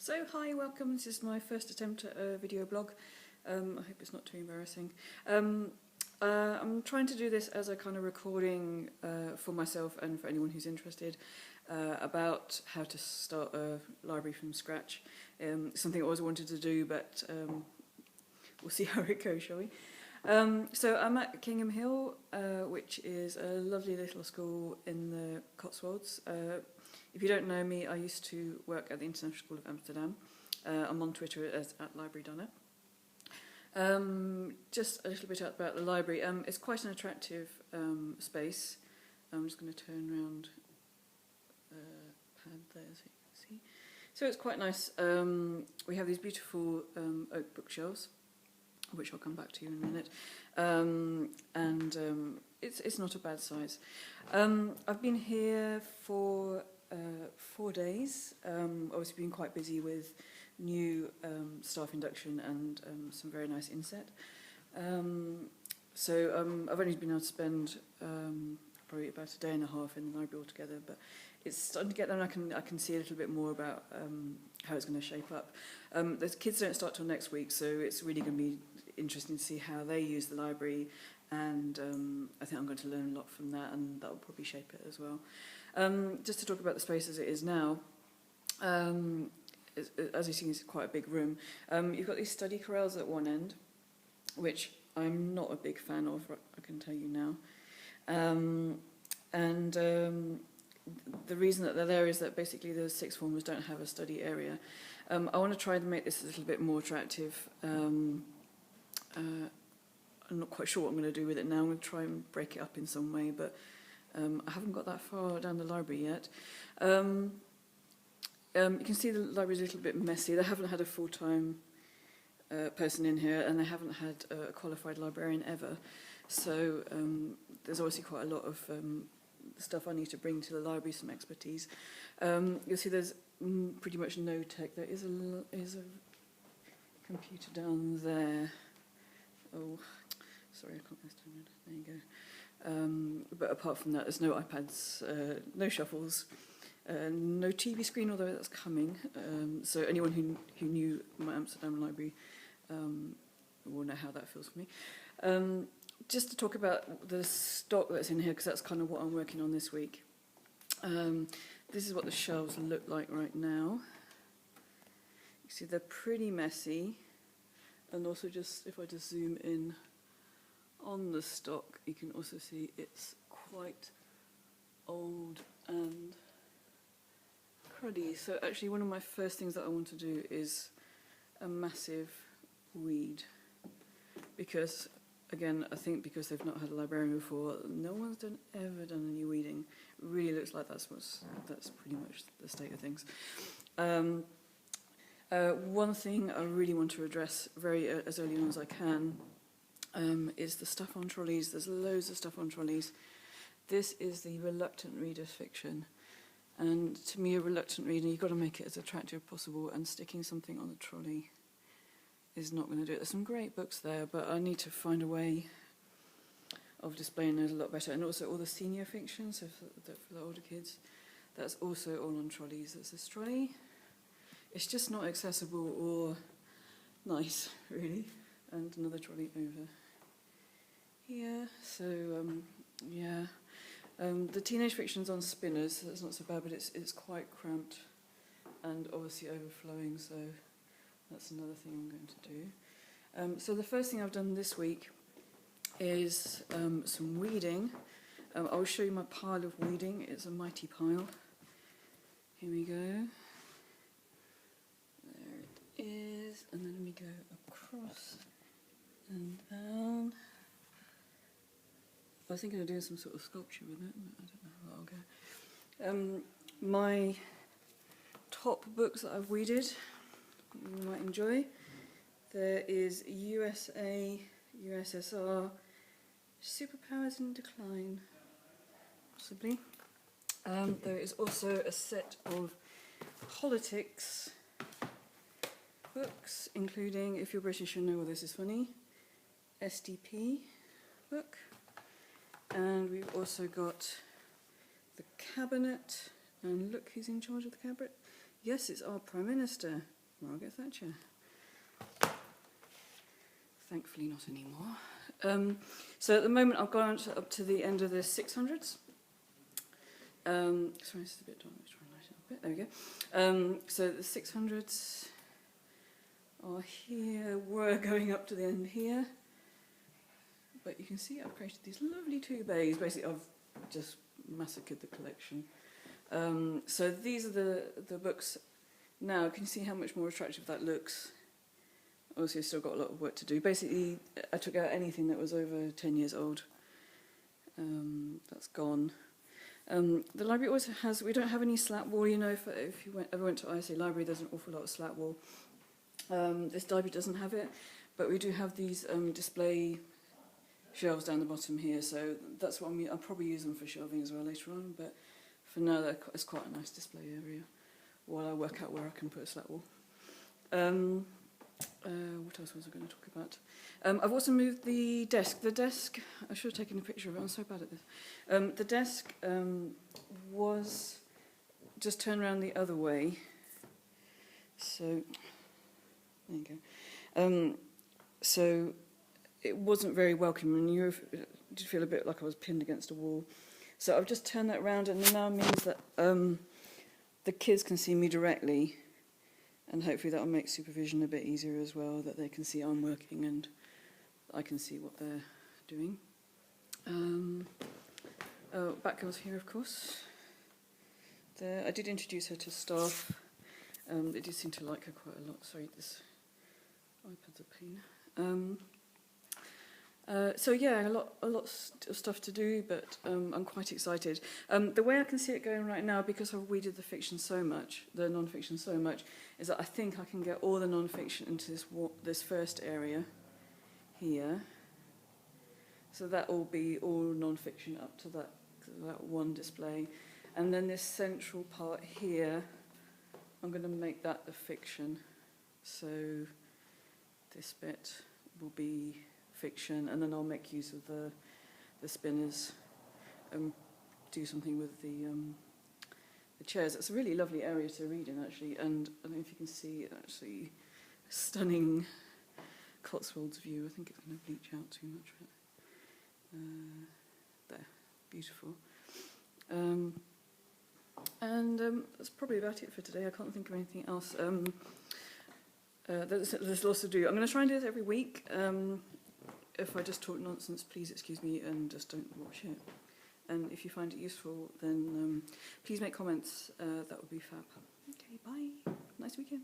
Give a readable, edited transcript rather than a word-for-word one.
So hi, welcome. This is my first attempt at a video blog. I hope it's not too embarrassing. I'm trying to do this as a kind of recording for myself and for anyone who's interested about how to start a library from scratch. Something I always wanted to do, but we'll see how it goes, shall we? So I'm at Kingham Hill, which is a lovely little school in the Cotswolds. If you don't know me, I used to work at the International School of Amsterdam. I'm on Twitter as @LibraryDonna. Just a little bit about the library. It's quite an attractive space. I'm just going to turn around pad there so you can see. So it's quite nice. We have these beautiful oak bookshelves, which I'll come back to in a minute, and it's not a bad size. I've been here for 4 days. Obviously been quite busy with new staff induction and some very nice inset. So I've only been able to spend probably about a day and a half in the library altogether, but it's starting to get there, and I can see a little bit more about how it's going to shape up. The kids don't start till next week, so it's really going to be interesting to see how they use the library, and I think I'm going to learn a lot from that, and that will probably shape it as well. Just to talk about the space as it is now, as you see, it's quite a big room. You've got these study corrals at one end, which I'm not a big fan of, I can tell you now. The reason that they're there is that basically the sixth formers don't have a study area. I want to try to make this a little bit more attractive. I'm not quite sure what I'm going to do with it now. I'm going to try and break it up in some way, but I haven't got that far down the library yet. You can see the library's a little bit messy. They haven't had a full-time person in here, and they haven't had a qualified librarian ever. So there's obviously quite a lot of stuff I need to bring to the library, some expertise. You'll see there's pretty much no tech. There is a computer down there. Oh, sorry, I can't turn around. There you go. But apart from that, there's no iPads, no shuffles, no TV screen, although that's coming. So anyone who knew my Amsterdam library will know how that feels for me. Just to talk about the stock that's in here, because that's kind of what I'm working on this week. This is what the shelves look like right now. You see they're pretty messy, and also just if I just zoom in on the stock, you can also see it's quite old and cruddy. So actually one of my first things that I want to do is a massive weed, because again, I think because they've not had a librarian before, no one's ever done any weeding. It really looks like that's pretty much the state of things. One thing I really want to address as early on as I can is the stuff on trolleys. There's loads of stuff on trolleys. This is the reluctant reader's fiction. And to me, a reluctant reader, you've got to make it as attractive as possible, and sticking something on the trolley is not going to do it. There's some great books there, but I need to find a way of displaying those a lot better. And also all the senior fiction, so for the older kids, that's also all on trolleys. There's this trolley. It's just not accessible or nice, really. And another trolley over here. So, yeah. The teenage fiction's on spinners, so that's not so bad, but it's quite cramped and obviously overflowing, so that's another thing I'm going to do. So the first thing I've done this week is some weeding. I'll show you my pile of weeding. It's a mighty pile. Here we go. There it is. And then we go across and down. I was thinking of doing some sort of sculpture with it, but I don't know how I'll go. My top books that I've weeded, you might enjoy. There is USA, USSR, Superpowers in Decline, possibly. There is also a set of politics books, including, if you're British, you'll know why this is funny, SDP book. And we've also got the cabinet, and look who's in charge of the cabinet. Yes, it's our Prime Minister. Margaret Thatcher. Thankfully not anymore. So at the moment I've gone up to the end of the 600s. Sorry, this is a bit dark. Let's try and lighten it up a bit. There we go. So the 600s are here. We're going up to the end here. But you can see I've created these lovely 2 bays. Basically, I've just massacred the collection. So these are the books now. Can you see how much more attractive that looks? Obviously, I've still got a lot of work to do. Basically, I took out anything that was over 10 years old. That's gone. The library also has, we don't have any slat wall, you know, if you ever went to ISA Library, there's an awful lot of slat wall. This library doesn't have it, but we do have these display shelves down the bottom here, so that's what I'll probably use them for shelving as well later on, but for now it's quite a nice display area while I work out where I can put a slat wall. What else was I going to talk about? I've also moved the desk. The desk, I should have taken a picture of it, I'm so bad at this. The desk was just turned around the other way. So, there you go. So, it wasn't very welcoming, and it did feel a bit like I was pinned against a wall. So I've just turned that around, and it now means that the kids can see me directly. And hopefully that will make supervision a bit easier as well, that they can see I'm working and I can see what they're doing. Batgirl's here, of course. I did introduce her to staff. They did seem to like her quite a lot. Sorry, this iPad's a pain. So yeah, a lot of stuff to do, but I'm quite excited. The way I can see it going right now, because we did the fiction so much, the non-fiction so much, is that I think I can get all the non-fiction into this first area here. So that will be all non-fiction up to that one display, and then this central part here, I'm going to make that the fiction. So this bit will be fiction, and then I'll make use of the spinners and do something with the chairs. It's a really lovely area to read in, actually, and I don't know if you can see actually a stunning Cotswolds view. I think it's going to bleach out too much. There, beautiful. And that's probably about it for today. I can't think of anything else. There's lots to do. I'm going to try and do this every week. If I just talk nonsense, please excuse me and just don't watch it. And if you find it useful, then please make comments. That would be fab. Okay, bye. Nice weekend.